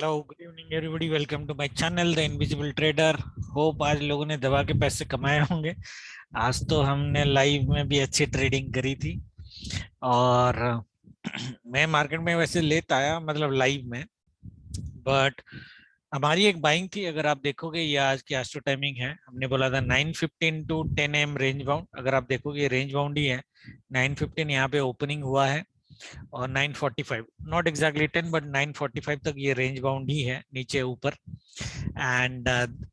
Hello, good evening everybody. Welcome to my channel the invisible trader. Hope आज लोगों ने दबा के पैसे कमाए होंगे। आज तो हमने लाइव में भी अच्छी ट्रेडिंग करी थी। और मैं मार्केट में वैसे लेता आया, मतलब लाइव में। बट हमारी एक बाइंग थी, अगर आप देखोगे ये आज की एस्ट्रो टाइमिंग है। हमने बोला था 9:15 टू 10 AM रेंज बाउंड। अगर आप देखोगे ये रेंज बाउंड ही है। 9:15 यहाँ पे ओपनिंग हुआ है और 9:45, नॉट एग्जैक्टली 10 बट 9:45 तक ये रेंज बाउंड ही है, नीचे ऊपर। एंड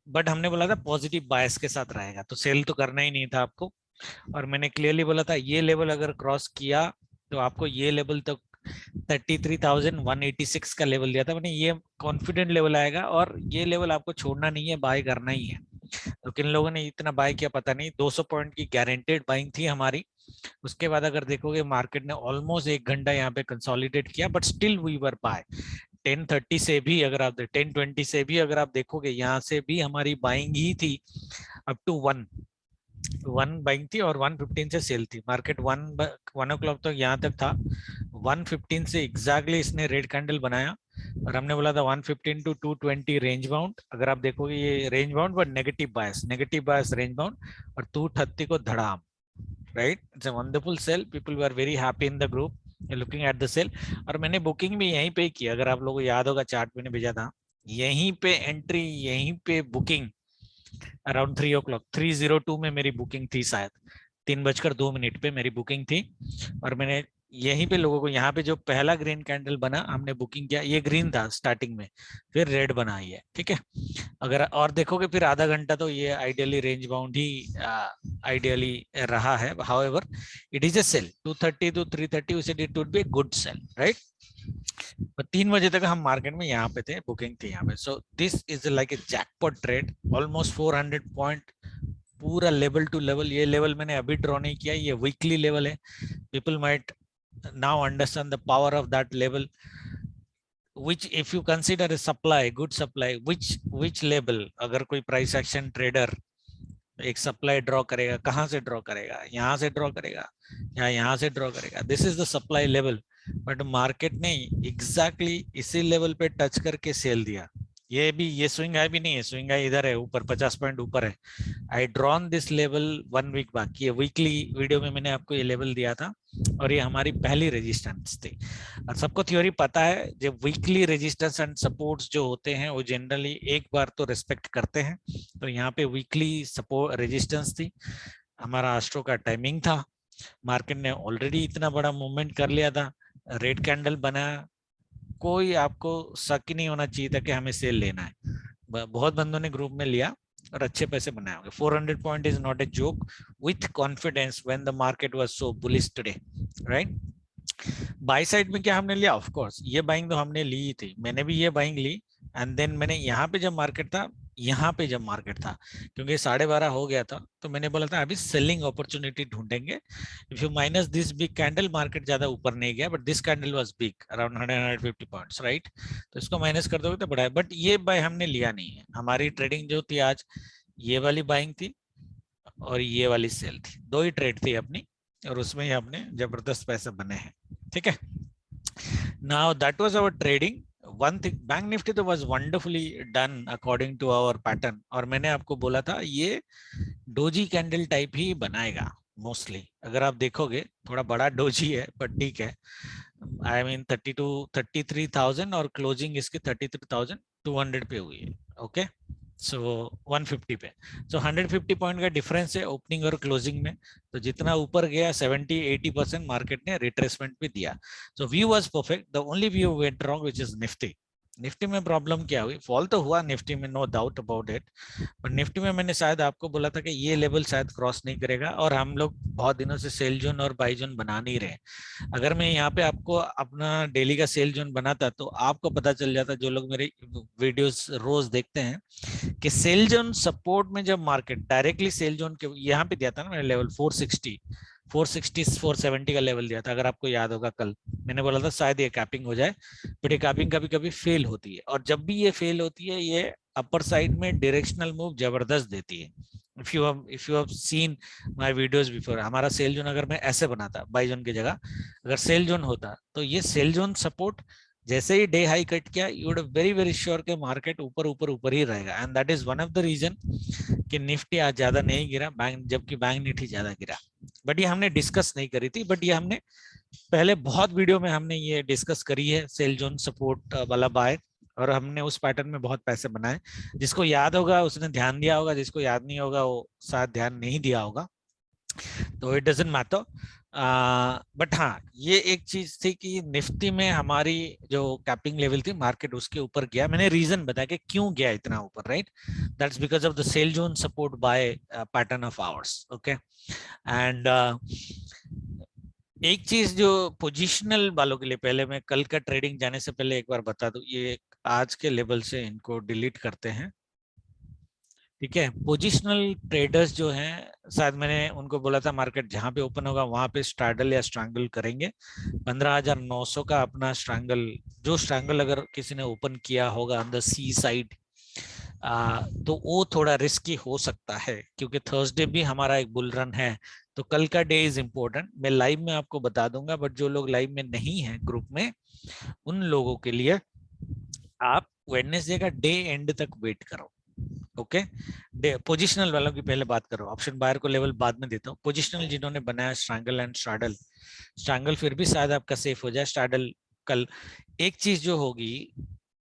बट हमने बोला था पॉजिटिव बायस के साथ रहेगा, तो सेल तो करना ही नहीं था आपको। और मैंने क्लियरली बोला था ये लेवल अगर क्रॉस किया तो आपको ये लेवल तक 33,186 का लेवल दिया था मैंने। ये कॉन्फिडेंट लेवल आएगा और ये लेवल आपको छोड़ना नहीं है, बाय करना ही है। तो किन लोगों ने इतना बाय किया पता नहीं। 200 पॉइंट की गारंटेड बाइंग थी हमारी। उसके बाद अगर देखोगे मार्केट ने ऑलमोस्ट 1 घंटा यहाँ पे कंसोलिडेट किया, but still we were buy. 10:30 से भी अगर आप 10:20 से भी अगर आप देखोगे, यहाँ से भी हमारी बाइंग ही थी अप टू वन बाइंग थी और 1:15 से सेल थी। मार्केट 1 o'clock तक यहाँ तक था। 1:15 से एग्जैक्टली इसने रेड कैंडल बनाया और हमने बोला था 1:15 टू 2:20 रेंज बाउंड। अगर आप देखोगे ये range bound but negative bias range bound. और 2:30 को धड़ाम, right. It's a wonderful sell, people were very happy in the group looking at the sell. और मैंने बुकिंग भी यहीं पे की, अगर आप लोगों को याद होगा चार्ट मैंने भेजा था। यहीं पे एंट्री, यहीं पे बुकिंग। अराउंड 3 o'clock 3:02 में मेरी बुकिंग थी शायद। 3:02 पे मेरी बुकिंग थी। और मैंने यहीं पे लोगों को, यहाँ पे जो पहला ग्रीन कैंडल बना हमने बुकिंग किया, ये ग्रीन था स्टार्टिंग में, फिर रेड बना ये, ठीक है। अगर और देखोगे फिर आधा घंटा तो ये आइडियली रेंज बाउंड ही आइडियली रहा है। However it is a sell 2:30 to 3:30, उसे it would be good sell, right. 3 बजे तक हम मार्केट में यहाँ पे थे, बुकिंग थी यहाँ पे। So this is like a jackpot trade, almost 400 point पूरा लेवल टू लेवल। ये लेवल मैंने अभी ड्रॉ नहीं किया, ये वीकली लेवल है। People might now understand the power of that level, which if you consider a supply, good supply, which level, अगर कोई प्राइस एक्शन ट्रेडर एक सप्लाई ड्रॉ करेगा, कहाँ से ड्रॉ करेगा? यहाँ से ड्रॉ करेगा या यहाँ से ड्रॉ करेगा? This is the supply level. But market ने एग्जैक्टली इसी लेवल पे टच करके सेल दिया। ये भी, ये स्विंग है भी नहीं है, स्विंग है इधर है, ऊपर 50 पॉइंट ऊपर है। I drawn this level 1 week बाकी है। वीकली वीडियो में मैंने आपको ये लेवल दिया था और ये हमारी पहली रेजिस्टेंस थी। और सबको थ्योरी पता है, जब वीकली रेजिस्टेंस एंड सपोर्ट्स जो होते हैं वो जनरली एक बार तो रिस्पेक्ट करते हैं। तो यहाँ पे वीकली सपोर्ट रेजिस्टेंस थी, हमारा एस्ट्रो का टाइमिंग था। मार्केट ने ऑलरेडी इतना बड़ा मूवमेंट कर लिया था, रेड कैंडल बनाया। कोई आपको शक ही नहीं होना चाहिए था कि हमें सेल लेना है। बहुत बंदों ने ग्रुप में लिया और अच्छे पैसे बनाए होंगे। 400 point is not a joke with confidence when the market was so bullish today, right. By side में क्या हमने लिया? ऑफ कोर्स ये बाइंग तो हमने ली ही थी, मैंने भी ये बाइंग ली। एंड देन मैंने यहाँ पे जब मार्केट था, यहाँ पे जब मार्केट था, क्योंकि 12:30 हो गया था, तो मैंने बोला था अभी सेलिंग अपॉर्चुनिटी ढूंढेंगे। If you minus this big candle, market ज्यादा ऊपर नहीं गया, but this candle was big around 150 points, right. तो इसको माइनस कर दोगे तो बढ़ा है, बट ये बाय हमने लिया नहीं है। हमारी ट्रेडिंग जो थी आज, ये वाली बाइंग थी और ये वाली सेल थी, दो ही ट्रेड थी अपनी, और उसमें ही हमने जबरदस्त पैसे बने हैं, ठीक है। Now that was our trading. One thing, bank Nifty तो was wonderfully done according to our pattern। और मैंने आपको बोला था ये डोजी कैंडल टाइप ही बनाएगा मोस्टली। अगर आप देखोगे थोड़ा बड़ा डोजी है, बट ठीक है। आई मीन 33,000 और क्लोजिंग इसके 33,200 पे हुई है, ओके। सो 150 पे, सो 150 पॉइंट का डिफरेंस है ओपनिंग और क्लोजिंग में। तो जितना ऊपर गया 70-80% मार्केट ने रिट्रेसमेंट भी दिया। सो view was perfect, the only view went wrong which is Nifty. Nifty में प्रॉब्लम क्या हुई? फॉल तो हुआ निफ्टी में, नो डाउट अबाउट इट। पर निफ्टी में मैंने शायद आपको बोला था कि ये लेवल शायद क्रॉस नहीं करेगा, और हम लोग बहुत दिनों से सेल जोन और बाई जोन बना नहीं रहे। अगर मैं यहाँ पे आपको अपना डेली का सेल जोन बनाता तो आपको पता चल जाता, जो लोग मेरे वीडियोस रोज देखते हैं, कि सेल जोन सपोर्ट में जब मार्केट डायरेक्टली सेल जोन के यहाँ पे दिया था ना मैंने लेवल 470 का लेवल दिया था। अगर आपको याद होगा कल मैंने बोला था शायद ये कैपिंग हो जाए, बट ये कैपिंग कभी कभी फेल होती है। और जब भी ये फेल होती है, ये अपर साइड में डायरेक्शनल मूव जबरदस्त देती है। If you have seen my videos before, हमारा सेल जोन अगर मैं ऐसे बनाता बाई जोन की जगह, अगर सेल जोन होता तो ये सेल जोन सपोर्ट जैसे ही डे हाई कट किया, you would very very sure के मार्केट ऊपर ऊपर ऊपर ही रहेगा, and that is one of the reason कि निफ्टी आज ज्यादा नहीं गिरा, बैंक जबकि बैंक निफ्टी ज्यादा गिरा। बट ये हमने डिस्कस नहीं करी थी, बट ये हमने पहले बहुत वीडियो में हमने ये डिस्कस करी है, सेल जोन सपोर्ट वाला बाय, और हमने उस पैटर्न में बहुत पैसे बनाए। जिसको याद होगा उसने ध्यान दिया होगा, जिसको याद नहीं होगा वो शायद ध्यान नहीं दिया होगा, तो इट डजंट मैटर। बट हाँ, ये एक चीज थी कि निफ्टी में हमारी जो कैपिंग लेवल थी मार्केट उसके ऊपर गया। मैंने रीजन बताया कि क्यों गया इतना ऊपर, right? That's because of the cell zone support bye pattern of hours, okay. And एक चीज जो पोजिशनल वालों के लिए, पहले मैं कल का ट्रेडिंग जाने से पहले एक बार बता दूं, ये आज के लेवल से इनको डिलीट करते हैं, ठीक है। पोजिशनल ट्रेडर्स जो हैं, शायद मैंने उनको बोला था मार्केट जहां पे ओपन होगा वहां पे स्ट्रैडल या स्ट्रैंगल करेंगे। 15,900 का अपना स्ट्रैंगल, जो स्ट्रैंगल अगर किसी ने ओपन किया होगा ऑन द सी साइड, तो वो थोड़ा रिस्की हो सकता है, क्योंकि थर्सडे भी हमारा एक बुल रन है। तो कल का डे इज इम्पोर्टेंट, मैं लाइव में आपको बता दूंगा, बट जो लोग लाइव में नहीं है ग्रुप में, उन लोगों के लिए आप वेडनेसडे का डे एंड तक वेट करो, ओके। पोजिशनल वालों की पहले बात करो, ऑप्शन बायर को लेवल बाद में देता हूँ। पोजिशनल जिन्होंने बनाया स्ट्रैंगल एंड स्ट्रैडल, स्ट्रैंगल फिर भी शायद आपका सेफ हो जाए, स्ट्रैडल कल एक चीज जो होगी,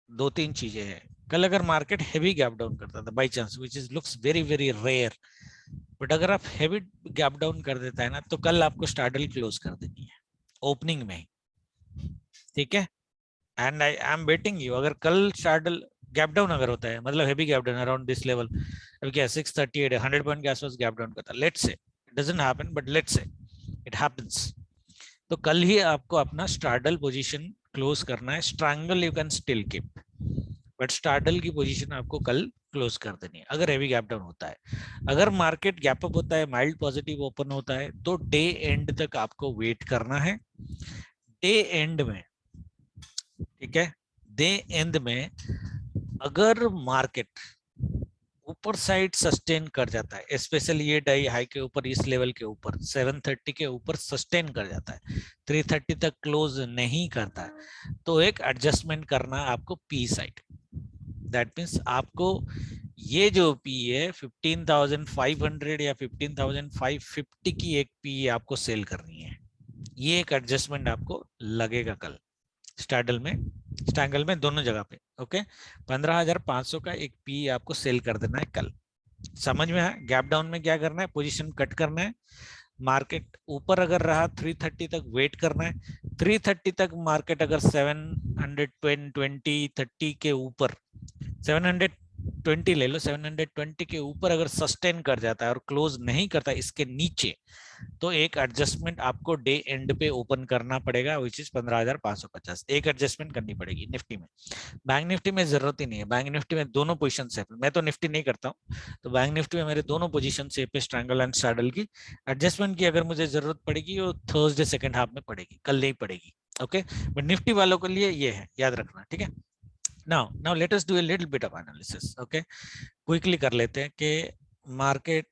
दो तीन चीजें हैं। कल अगर मार्केट हेवी गैप डाउन करता था by chance, which is looks very very rare, but अगर आप हेवी गैप डाउन कर देता है ना, तो कल आपको स्ट्रैडल क्लोज कर देनी है ओपनिंग में, ठीक है। And I am waiting you, अगर कल स्ट्रैडल गैप डाउन अगर होता है, मतलब heavy gap down around this level, अब क्या 638 100 पॉइंट के आसपास गैप डाउन करता, let's say it doesn't happen, but let's say it happens, तो कल ही आपको अपना स्ट्रैडल पोजीशन क्लोज करना है। Strangle you can still keep, but straddle की पोजीशन आपको कल क्लोज कर देनी है अगर हेवी गैप डाउन होता है। अगर मार्केट गैप अप होता है, माइल्ड पॉजिटिव ओपन होता है, तो डे एंड तक आपको वेट करना है। डे एंड में, ठीक है, डे एंड में अगर मार्केट ऊपर साइड सस्टेन कर जाता है, स्पेशली ये डाई हाई के ऊपर, इस लेवल के ऊपर 730 के ऊपर सस्टेन कर जाता है, 330 तक क्लोज नहीं करता है, तो एक एडजस्टमेंट करना आपको पी साइड। दैट मीन्स आपको ये जो पी है 15,500 या 15,550 की एक पी आपको सेल करनी है। ये एक एडजस्टमेंट आपको लगेगा कल स्ट्रैडल में, स्ट्रैंगल में, दोनों जगह पे, ओके। 15,500 का एक पी आपको सेल कर देना है कल। समझ में है? गैप डाउन में क्या करना है, पोजीशन कट करना है। मार्केट ऊपर अगर रहा 330 तक वेट करना है। 330 तक मार्केट अगर 720 30 के ऊपर, 720 ले लो, 720 के ऊपर अगर सस्टेन कर जाता है और क्लोज नहीं करता इसके नीचे, तो एक एडजस्टमेंट आपको डे एंड पे ओपन करना पड़ेगा, विच इज 15,550। एक एडजस्टमेंट करनी पड़ेगी निफ्टी में। बैंक निफ्टी में जरूरत ही नहीं है, बैंक निफ्टी में दोनों पोजीशन सेफ है। मैं तो निफ्टी नहीं करता हूँ, तो बैंक निफ्टी में मेरे दोनों पोजीशन सेफ है, स्ट्रैंगल एंड सैडल की। एडजस्टमेंट की अगर मुझे जरूरत पड़ेगी वो थर्सडे सेकंड हाफ में पड़ेगी, कल नहीं पड़ेगी, ओके। बट निफ्टी वालों के लिए ये है, याद रखना, ठीक है। now let us do a little bit of analysis, okay। Quickly कर लेते हैं कि मार्केट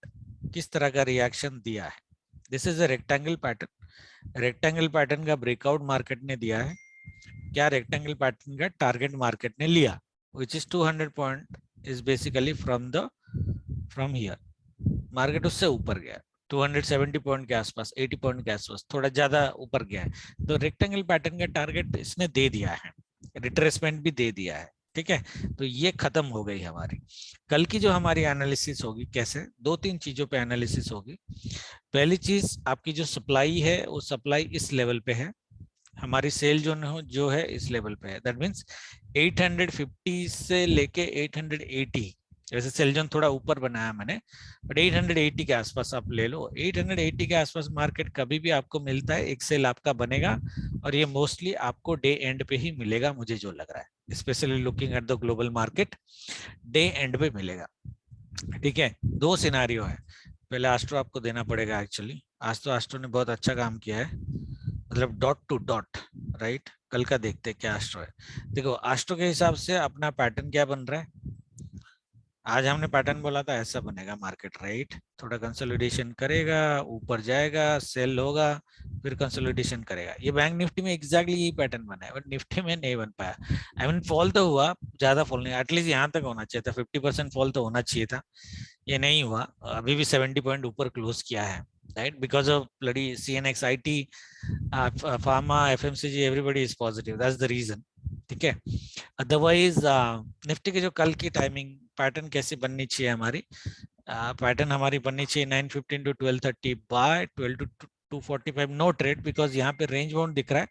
किस तरह का रिएक्शन दिया है। This is a rectangle pattern, rectangle pattern का ब्रेकआउट मार्केट ने दिया है। क्या रेक्टेंगल पैटर्न का टारगेट मार्केट ने लिया, which is 200 point, is basically from here market उससे ऊपर गया 270 पॉइंट के आसपास, 80 पॉइंट के आसपास, थोड़ा ज्यादा ऊपर गया है। तो रेक्टेंगल पैटर्न का टारगेट इसने दे दिया है, रिट्रेसमेंट भी दे दिया है, ठीक है। तो ये खत्म हो गई हमारी। कल की जो हमारी एनालिसिस होगी, कैसे, दो तीन चीजों पे एनालिसिस होगी। पहली चीज, आपकी जो सप्लाई है वो सप्लाई इस लेवल पे है, हमारी सेल जो है इस लेवल पे है। दैट मीन्स 850 से लेके 880, वैसे सेल जोन थोड़ा ऊपर बनाया मैंने, बट 880 के आसपास आप ले लो। 880 के आसपास मार्केट कभी भी आपको मिलता है, एक सेल आपका बनेगा, और ये मोस्टली आपको डे एंड पे ही मिलेगा, मुझे जो लग रहा है, specially looking at the global market, day and पे मिलेगा, ठीक है। दो सिनारियो है, पहले एस्ट्रो आपको देना पड़ेगा एक्चुअली। आज तो एस्ट्रो ने बहुत अच्छा काम किया है, मतलब डॉट टू डॉट, राइट। कल का देखते हैं क्या एस्ट्रो है। देखो एस्ट्रो के हिसाब से अपना पैटर्न क्या बन रहा है, आज हमने पैटर्न बोला था ऐसा बनेगा मार्केट, राइट? थोड़ा कंसोलिडेशन करेगा, ऊपर जाएगा, सेल होगा, फिर कंसोलिडेशन करेगा। ये बैंक निफ्टी में एग्जैक्टली यही पैटर्न बना है, बट निफ्टी में नहीं बन पाया। आई मीन फॉल तो हुआ, ज्यादा फॉल नहीं, एटलीस्ट यहाँ तक होना चाहिए था, 50% फॉल तो होना चाहिए था, ये नहीं हुआ। अभी भी 70 पॉइंट ऊपर क्लोज किया है, right? Because of bloody CNX IT, pharma, FMCG, everybody is positive, that's the reason. ठीक है, अदरवाइज निफ्टी की जो कल की टाइमिंग पैटर्न कैसी बननी चाहिए हमारी, पैटर्न हमारी बननी चाहिए 9:15 to 12:30, by 12 to 2:45 no trade, because यहाँ पे रेंज बाउंड दिख रहा है,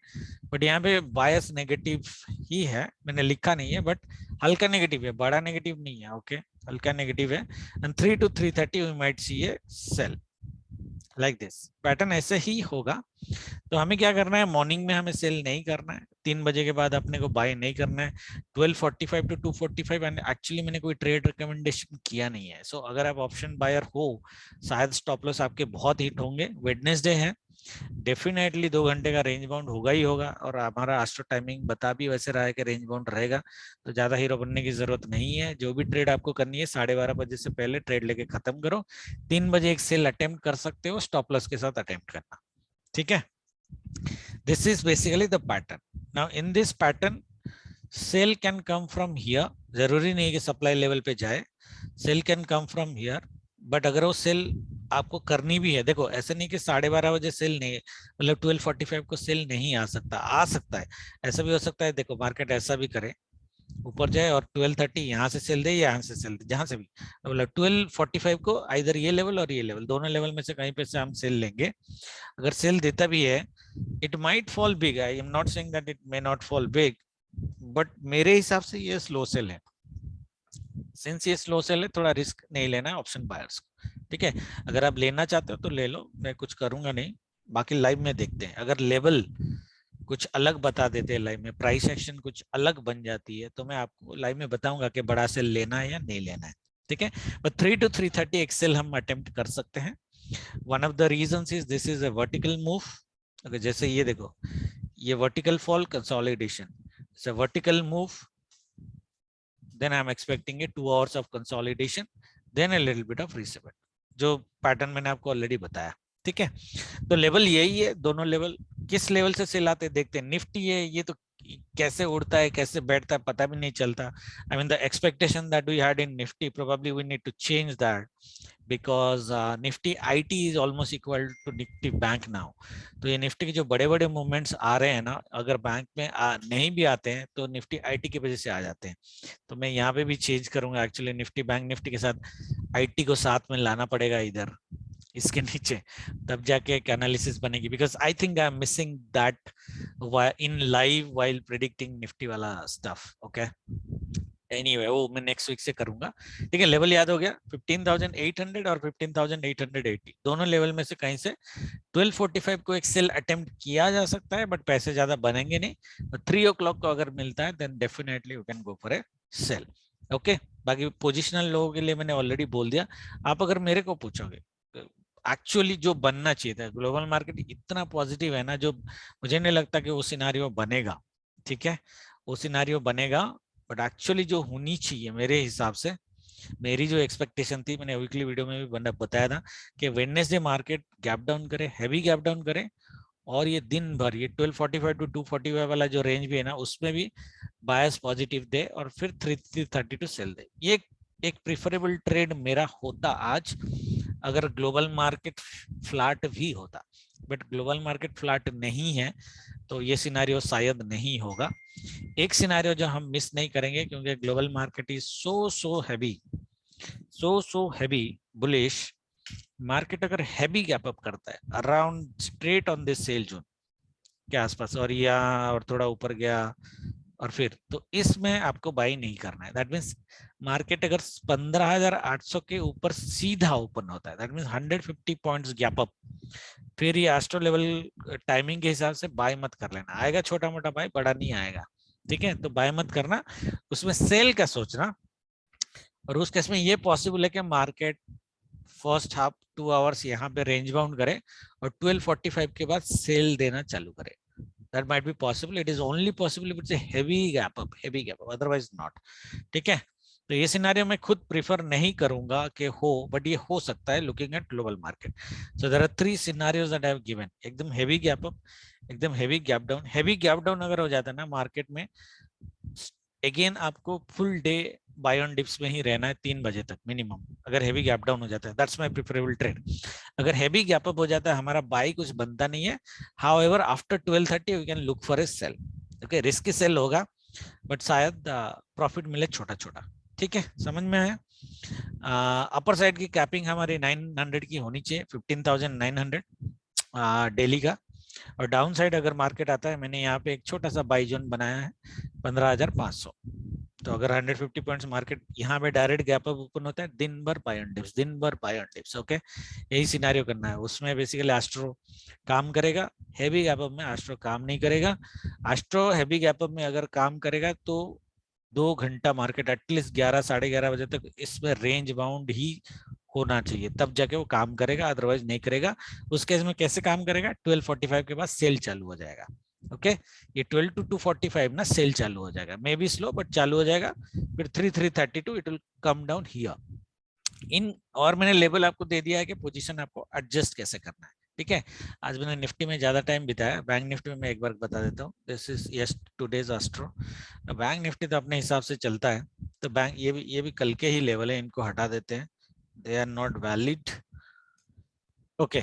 बट यहाँ पे बायस नेगेटिव ही है, मैंने लिखा नहीं है, बट हल्का नेगेटिव है, बड़ा नेगेटिव नहीं है, ओके, हल्का नेगेटिव है। And 3 to 3:30 we might see a sell like this, pattern ऐसे ही होगा। तो हमें क्या करना है, मॉर्निंग में हमें सेल नहीं करना है, 3 बजे के बाद अपने को बाय नहीं करना है, 12:45 टू 2:45। एंड एक्चुअली मैंने कोई ट्रेड रिकमेंडेशन किया नहीं है, सो अगर आप ऑप्शन बायर हो, शायद स्टॉप लॉस आपके बहुत हिट होंगे। वेडनेसडे है, डेफिनेटली 2 घंटे का रेंज बाउंड होगा ही होगा, और हमारा आस्ट्रो टाइमिंग बता भी वैसे रहा है कि रेंज बाउंड रहेगा, तो ज्यादा हीरो बनने की जरूरत नहीं है। जो भी ट्रेड आपको करनी है 12:30 बजे से पहले ट्रेड लेके खत्म करो। 3 बजे एक सेल अटेम्प्ट कर सकते हो, स्टॉप लॉस के साथ अटेम्प्ट करना, ठीक है? This is basically the pattern. Now in this pattern, sell can come from here. जरूरी नहीं कि सप्लाई लेवल पे जाए, sell can come from here, but अगर वो सेल आपको करनी भी है, देखो ऐसे नहीं कि 12:30 बजे सेल नहीं, मतलब 12:45 को सेल नहीं आ सकता है, ऐसा भी हो सकता है। देखो मार्केट ऐसा भी करे, ऊपर जाए और 12:30 यहाँ से सेल दे या यहाँ से सेल दे, जहां से भी, मतलब 12:45 को आइधर ये लेवल और ये लेवल, दोनों लेवल में से कहीं पे से हम सेल लेंगे। अगर सेल देता भी है, it might fall big, I am not saying that it may not fall big, but मेरे हिसाब से ये स्लो सेल है। सिंस ये स्लो सेल है, थोड़ा रिस्क नहीं लेना है ऑप्शन बायर्स को, ठीक है? अगर आप लेना चाहते हो तो ले लो, मैं कुछ करूंगा नहीं। बाकी लाइव में देखते हैं, अगर लेवल कुछ अलग बता देते हैं लाइव में, प्राइस एक्शन कुछ अलग बन जाती है, तो मैं आपको लाइव में बताऊंगा कि बड़ा सेल लेना है या नहीं लेना है, ठीक है? बट 3 to 3:30 एक्सेल हम अटेम्प्ट कर सकते हैं। One of the reasons is this is a vertical move. अगर जैसे ये देखो, ये vertical fall consolidation, it's a vertical move, then I am expecting a 2 hours of consolidation, then a little bit of reset, जो pattern मैंने आपको already बताया, ठीक है? तो लेवल यही है, दोनों लेवल। किस लेवल से सेल आते देखते हैं। निफ्टी है, ये तो कैसे उड़ता है कैसे बैठता है पता भी नहीं चलता। I mean the expectation that we had in Nifty, probably we need to change that, because Nifty IT is almost equal to Nifty bank now. तो ये निफ्टी के जो बड़े बड़े मूवमेंट्स आ रहे हैं ना, अगर बैंक में नहीं भी आते हैं तो निफ्टी आईटी की वजह से आ जाते हैं। तो मैं यहाँ पे भी चेंज करूंगा, एक्चुअली निफ्टी बैंक निफ्टी के साथ आईटी को साथ में लाना पड़ेगा इधर इसके नीचे, तब जाके एक एनालिसिस बनेगी, because I think I am missing that in live while predicting Nifty वाला स्टफ, ओके? एनीवे वो मैं नेक्स्ट वीक से करूंगा, ठीक है? लेवल याद हो गया, 15,800 और 15,880, दोनों लेवल में से कहीं से 12:45 को एक सेल अटेम्प्ट किया जा सकता है, बट पैसे ज्यादा बनेंगे नहीं। 3 o'clock को अगर मिलता है then definitely you can go for a sell, okay? बाकी पोजिशनल लोगों के लिए मैंने ऑलरेडी बोल दिया। आप अगर मेरे को पूछोगे, एक्चुअली जो बनना चाहिए था, ग्लोबल मार्केट इतना पॉजिटिव है ना, जो मुझे नहीं लगता कि वो सिनारियो बनेगा, ठीक है? वो सिनारियो बनेगा, बट एक्चुअली जो होनी चाहिए मेरे हिसाब से, मेरी जो एक्सपेक्टेशन थी, मैंने वीकली वीडियो में भी बताया था कि वेडनेसडे मार्केट गैप डाउन करे, हैवी गैप डाउन करे, और ये दिन भर ये 12:45 टू 2:45 वाला जो रेंज भी है ना, उसमें भी बायस पॉजिटिव दे, और फिर 3:30 टू सेल दे। ये एक प्रिफरेबल ट्रेड मेरा होता आज, अगर ग्लोबल मार्केट फ्लैट भी होता, बट ग्लोबल मार्केट फ्लैट नहीं है, तो ये सिनारियो शायद नहीं होगा। एक सिनारियो जो हम मिस नहीं करेंगे, क्योंकि global market is so heavy bullish. Market अगर हैवी गैप अप करता है around straight on this sell zone के आसपास, और या और थोड़ा ऊपर गया, और फिर तो इसमें आपको बाई नहीं करना है। दैट मीन्स मार्केट अगर 15,800 के ऊपर सीधा ओपन होता है, that means 150 points gap up, फिर ये एस्ट्रो लेवल टाइमिंग के हिसाब से बाय मत कर लेना। आएगा छोटा मोटा बाय, बड़ा नहीं आएगा, ठीक है? तो बाय मत करना, उसमें सेल का सोचना। और उस केस में ये पॉसिबल है कि मार्केट फर्स्ट हाफ 2 आवर्स यहाँ पे रेंज बाउंड करे और 12:45 के बाद सेल देना चालू करे। That might be possible. It is only possible if it's a heavy gap up, otherwise not. ठीक है? तो ये सिनारियो मैं खुद प्रिफर नहीं करूंगा कि हो, बट ये हो सकता है looking at global market. So there are three scenarios that I have given. एकदम हेवी गैप अप, एकदम heavy gap down. Heavy gap down अगर हो जाता है ना मार्केट में, अगेन आपको full day buy on dips में ही रहना है 3 बजे तक मिनिमम. अगर हेवी गैप डाउन हो जाता है, दैट्स माय प्रेफरेबल ट्रेड. अगर हेवी गैप अप हो जाता है, हमारा बाय कुछ बनता नहीं है. However after 12:30 we can look for a sell. Okay, risky sell होगा, बट शायद प्रॉफिट मिले छोटा छोटा. ठीक है, समझ में आया. अपर साइड की कैपिंग हमारी 900 की होनी चाहिए, 15,900 डेली का. और डाउन साइड अगर मार्केट आता है, मैंने यहाँ पे एक छोटा सा बाई जोन बनाया है 15,500. तो अगर 150 पॉइंट्स मार्केट यहाँ पे डायरेक्ट गैप अप ओपन होता है, दिन भर बाय ऑन डिप्स, दिन भर बाय ऑन डिप्स. ओके, यही सिनेरियो करना है. उसमें बेसिकली एस्ट्रो काम करेगा, हेवी गैप अप में एस्ट्रो काम नहीं करेगा. एस्ट्रो हेवी गैप अप में अगर काम करेगा तो 2 घंटा मार्केट एटलीस्ट 11 साढ़े 11 बजे तक इसमें रेंज बाउंड ही होना चाहिए, तब जाके वो काम करेगा, अदरवाइज नहीं करेगा. उस केस में कैसे काम करेगा, 12:45 के बाद सेल चालू हो जाएगा. ओके, ये 12 to 2:45 ना सेल चालू हो जाएगा, मे बी स्लो बट चालू हो जाएगा. फिर 3:32 it will come down here in. और मैंने लेवल आपको दे दिया है कि पोजीशन आपको एडजस्ट कैसे करना है. ठीक है, आज मैंने निफ्टी में ज्यादा टाइम बिताया, बैंक निफ्टी में मैं एक बार बता देता हूँ. This is yes today's astro. Bank Nifty तो अपने हिसाब से चलता है. तो बैंक ये भी कल के ही लेवल है, इनको हटा देते हैं, they are not valid. Okay,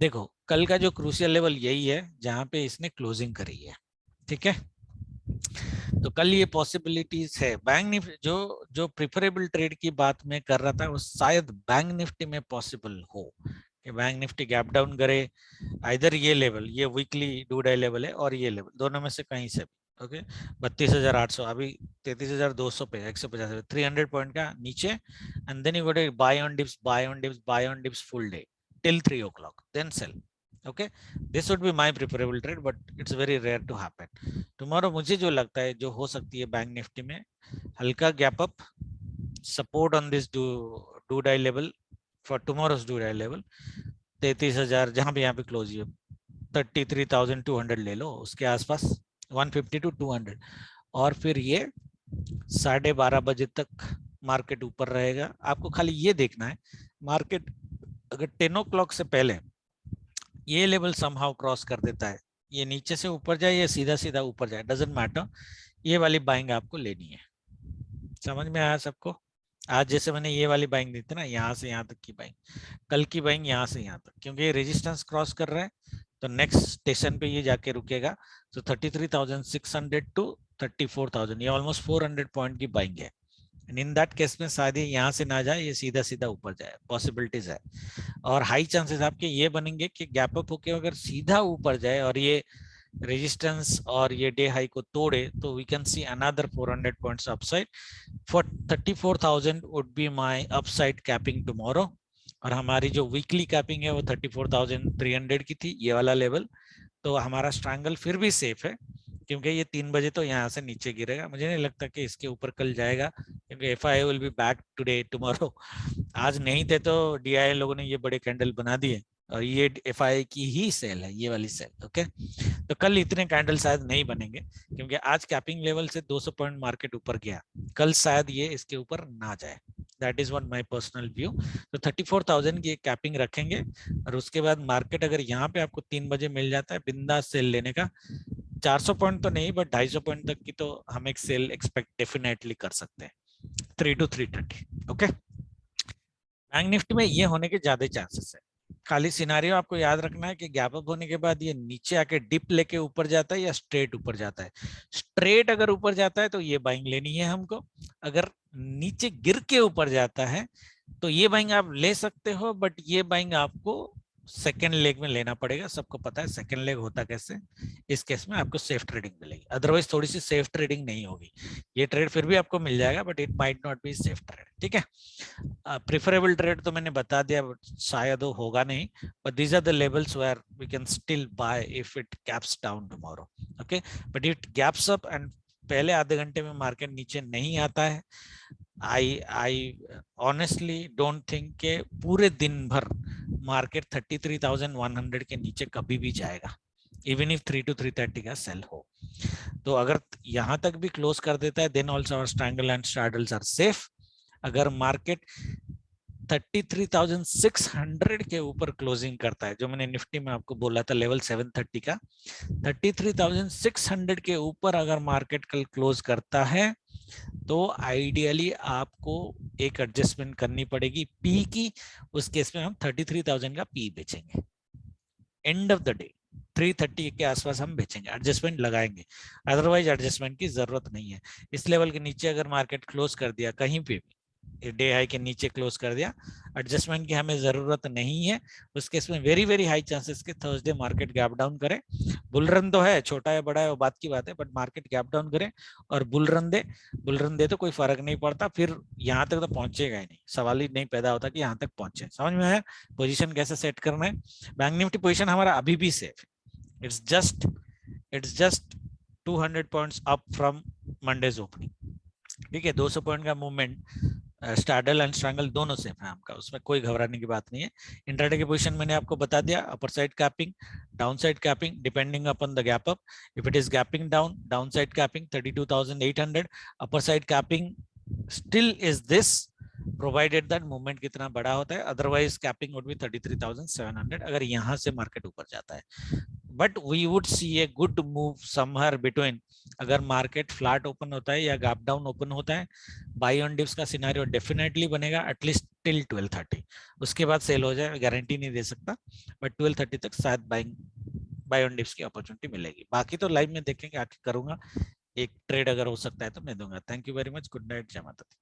देखो कल का जो क्रूशियल लेवल यही है जहां पे इसने क्लोजिंग करी है. ठीक है, तो कल ये पॉसिबिलिटीज है. बैंक निफ्टी जो जो प्रिफरेबल ट्रेड की बात मैं कर रहा था, वो शायद बैंक निफ्टी में पॉसिबल हो कि बैंक निफ्टी गैप डाउन करे. आइदर ये लेवल, ये वीकली डू डाई लेवल है, और ये लेवल, दोनों में से कहीं से भी. ओके, 32,800, अभी 33,200 पे, 150 300 पॉइंट का नीचे. And then you go to buy on dips, buy on dips, buy on dips full day till 3 o'clock, then sell. Okay, this would be my preferable trade, but it's very rare to happen. Tomorrow मुझे जो लगता है, जो हो सकती है bank Nifty में, हल्का gap up, support on this do die level for tomorrow's do die level 33,000, जहां पे यहाँ पे क्लोज है 33,200 ले लो, उसके आसपास 150 to 200. और फिर ये 12:30 बजे तक मार्केट ऊपर रहेगा. आपको खाली ये देखना है, मार्केट अगर 10 o'clock से पहले ये लेवल समहाउ क्रॉस कर देता है, ये नीचे से ऊपर जाए या सीधा सीधा ऊपर जाए, डजंट मैटर, ये वाली बाइंग आपको लेनी है. समझ में आया सबको? आज जैसे मैंने ये वाली बाइंग दी थी ना, यहाँ से यहाँ तक की बाइंग, कल की बाइंग यहाँ से यहाँ तक, क्योंकि ये रेजिस्टेंस क्रॉस कर रहा है, तो नेक्स्ट स्टेशन पे ये जाके रुकेगा. तो 33,600 to 34,000, ये ऑलमोस्ट 400 पॉइंट की बाइंग है. एंड इन दैट केस में शायद यहाँ से ना जाए, ये सीधा सीधा ऊपर जाए, पॉसिबिलिटीज है. और हाई चांसेस आपके ये बनेंगे कि गैप अप होके अगर सीधा ऊपर जाए और ये रेजिस्टेंस और ये डे हाई को तोड़े, तो we can see another 400 points upside. For 34,000 would be my upside capping tomorrow. और हमारी जो वीकली कैपिंग है वो 34,300 की थी, ये वाला लेवल. तो हमारा स्ट्रैंगल फिर भी सेफ है, क्योंकि ये 3 बजे तो यहाँ से नीचे गिरेगा. मुझे नहीं लगता कि इसके ऊपर कल जाएगा, क्योंकि FI will be back today tomorrow. आज नहीं थे तो डीआई लोगों ने ये बड़े कैंडल बना दिए, और ये एफआई की ही सेल है, ये वाली सेल. ओके, तो कल इतने कैंडल शायद नहीं बनेंगे, क्योंकि आज कैपिंग लेवल से 200 पॉइंट मार्केट ऊपर गया, कल शायद ये इसके ऊपर ना जाए. That is one my personal view. तो 34,000 की कैपिंग रखेंगे, और उसके बाद मार्केट अगर यहाँ पे आपको 3 बजे मिल जाता है, बिंदास सेल लेने का. 400 पॉइंट तो नहीं, बट 250 पॉइंट तक की तो हम एक सेल एक्सपेक्ट डेफिनेटली कर सकते हैं, 3 to 330. ओके, बैंक निफ्टी में ये होने के ज्यादा चांसेस है. खाली सिनारियो आपको याद रखना है कि गैप अप होने के बाद ये नीचे आके डिप लेके ऊपर जाता है या स्ट्रेट ऊपर जाता है. स्ट्रेट अगर ऊपर जाता है तो ये बाइंग लेनी है हमको. अगर नीचे गिर के ऊपर जाता है तो ये बाइंग आप ले सकते हो, बट ये बाइंग आपको सेकेंड लेग में लेना पड़ेगा. सबको पता है सेकेंड लेग होता कैसे. इस केस में आपको सेफ ट्रेडिंग मिलेगी, अदरवाइज थोड़ी सी सेफ ट्रेडिंग नहीं होगी. ये ट्रेड फिर भी आपको मिल जाएगा, but it might not be safe trade. ठीक है, प्रिफरेबल ट्रेड तो मैंने बता दिया, शायद वो होगा नहीं, but these are the levels where we can still buy if it gaps down tomorrow. Okay, but it gaps up and पहले आधे घंटे में मार्केट नीचे नहीं आता है, आई ऑनेस्टली डोंट थिंक के पूरे दिन भर मार्केट 33,100 के नीचे कभी भी जाएगा, इवन इफ 3 to 330 का सेल हो. तो अगर यहाँ तक भी क्लोज कर देता है, then also our strangle and straddles are safe. अगर मार्केट 33,600 के ऊपर क्लोजिंग करता है, जो मैंने निफ्टी में आपको बोला था लेवल 730 का, 33,600 के ऊपर अगर मार्केट कल क्लोज करता है तो आइडियली आपको एक एडजस्टमेंट करनी पड़ेगी पी की। उस केस में हम 33,000 का पी बेचेंगे, एंड ऑफ द डे 330 के आसपास हम बेचेंगे, एडजस्टमेंट लगाएंगे, अदरवाइज एडजस्टमेंट की जरूरत नहीं है। इस लेवल के नीचे अगर मार्केट क्लोज कर दिया कहीं पे भी, डे हाई के नीचे क्लोज कर दिया, एडजस्टमेंट की हमें जरूरत नहीं है। उस केस में वेरी वेरी हाई चांसेस के थर्सडे मार्केट गैप डाउन करे। बुल रन तो है, छोटा है बड़ा है वो बात की बात है, बट मार्केट गैप डाउन करे और बुल रन दे। बुल रन दे तो कोई फर्क नहीं पड़ता, फिर यहाँ तक तो पहुंचेगा ही नहीं, सवाल ही नहीं पैदा होता कि यहाँ तक पहुंचे। समझ में आया पोजीशन कैसे सेट करना है। बैंक निफ्टी पोजीशन हमारा अभी भी सेफ है, it's just 200 points up from Mondays opening. ठीक है, 200 पॉइंट का मूवमेंट, स्टार्डल एंड स्ट्रैंगल दोनों सेफ है आपका, उसमें कोई घबराने की बात नहीं है। इंट्राडे की पोजीशन मैंने आपको बता दिया, upper side capping, down side capping depending upon the gap up. If it is gapping down, down side capping 32,800, upper side capping still is this, provided that movement कितना बड़ा होता है, अदरवाइज कैपिंग वुड बी 33,700 अगर यहां से market ऊपर जाता है। But we would see a good move somewhere between, अगर मार्केट फ्लैट ओपन होता है या गैप डाउन ओपन होता है, बाई ऑन डिप्स का सिनेरियो डेफिनेटली बनेगा एटलीस्ट टिल 1230। उसके बाद सेल हो जाए गारंटी नहीं दे सकता, बट 1230 तक शायद बाई ऑन डिप्स की अपॉर्चुनिटी मिलेगी। बाकी तो लाइव में देखेंगे, आके करूंगा, एक ट्रेड अगर हो सकता है तो मैं दूंगा। Thank you very much, good night, जय माता दी।